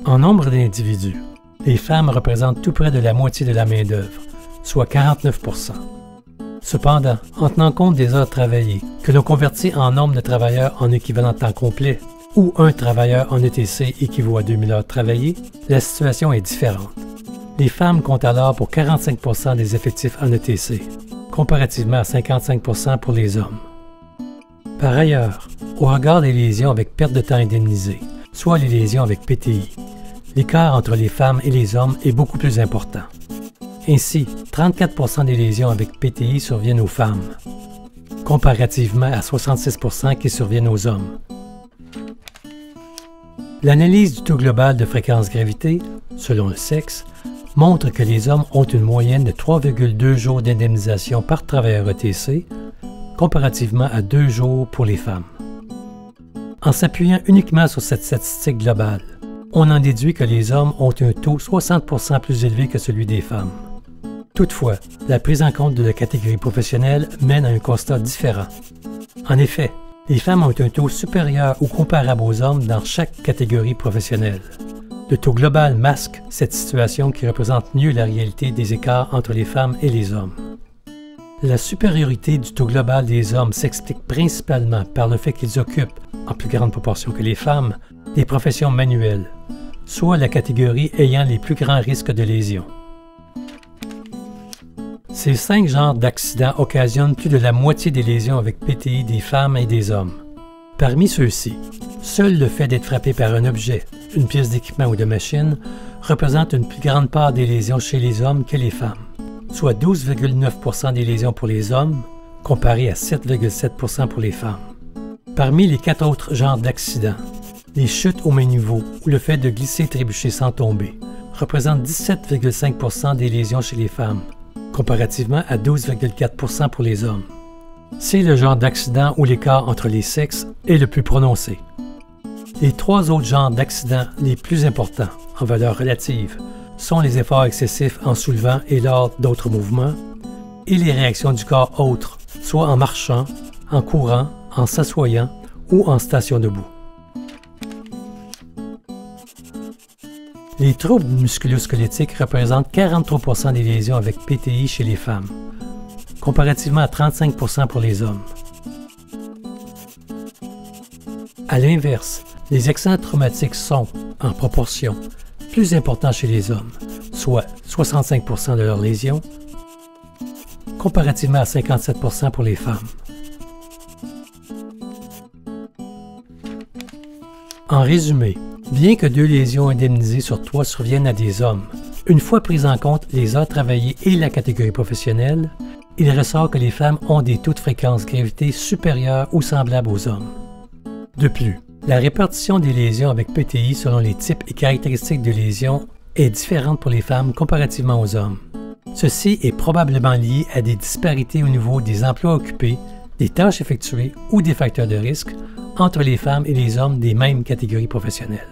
En nombre d'individus, les femmes représentent tout près de la moitié de la main-d'œuvre, soit 49%. Cependant, en tenant compte des heures travaillées, que l'on convertit en nombre de travailleurs en équivalent temps complet, ou un travailleur en ETC équivaut à 2000 heures travaillées, la situation est différente. Les femmes comptent alors pour 45% des effectifs en ETC, comparativement à 55% pour les hommes. Par ailleurs, au regard des lésions avec perte de temps indemnisée, soit les lésions avec PTI, l'écart entre les femmes et les hommes est beaucoup plus important. Ainsi, 34% des lésions avec PTI surviennent aux femmes, comparativement à 66% qui surviennent aux hommes. L'analyse du taux global de fréquence-gravité, selon le sexe, montre que les hommes ont une moyenne de 3,2 jours d'indemnisation par travailleur ETC, comparativement à 2 jours pour les femmes. En s'appuyant uniquement sur cette statistique globale, on en déduit que les hommes ont un taux 60% plus élevé que celui des femmes. Toutefois, la prise en compte de la catégorie professionnelle mène à un constat différent. En effet, les femmes ont un taux supérieur ou comparable aux hommes dans chaque catégorie professionnelle. Le taux global masque cette situation qui représente mieux la réalité des écarts entre les femmes et les hommes. La supériorité du taux global des hommes s'explique principalement par le fait qu'ils occupent, en plus grande proportion que les femmes, des professions manuelles, soit la catégorie ayant les plus grands risques de lésions. Ces 5 genres d'accidents occasionnent plus de la moitié des lésions avec PTI des femmes et des hommes. Parmi ceux-ci, seul le fait d'être frappé par un objet, une pièce d'équipement ou de machine, représente une plus grande part des lésions chez les hommes que les femmes, soit 12,9% des lésions pour les hommes, comparé à 7,7% pour les femmes. Parmi les 4 autres genres d'accidents, les chutes au même niveau ou le fait de glisser et trébucher sans tomber représentent 17,5% des lésions chez les femmes, comparativement à 12,4% pour les hommes. C'est le genre d'accident où l'écart entre les sexes est le plus prononcé. Les 3 autres genres d'accidents les plus importants, en valeur relative, sont les efforts excessifs en soulevant et lors d'autres mouvements, et les réactions du corps autres, soit en marchant, en courant, en s'assoyant ou en station debout. Les troubles musculo-squelettiques représentent 43% des lésions avec PTI chez les femmes, comparativement à 35% pour les hommes. À l'inverse, les accidents traumatiques sont, en proportion, plus importants chez les hommes, soit 65% de leurs lésions, comparativement à 57% pour les femmes. En résumé, bien que 2 lésions indemnisées sur 3 surviennent à des hommes, une fois prises en compte les heures travaillées et la catégorie professionnelle, il ressort que les femmes ont des taux de fréquence-gravité supérieurs ou semblables aux hommes. De plus, la répartition des lésions avec PTI selon les types et caractéristiques de lésions est différente pour les femmes comparativement aux hommes. Ceci est probablement lié à des disparités au niveau des emplois occupés, des tâches effectuées ou des facteurs de risque entre les femmes et les hommes des mêmes catégories professionnelles.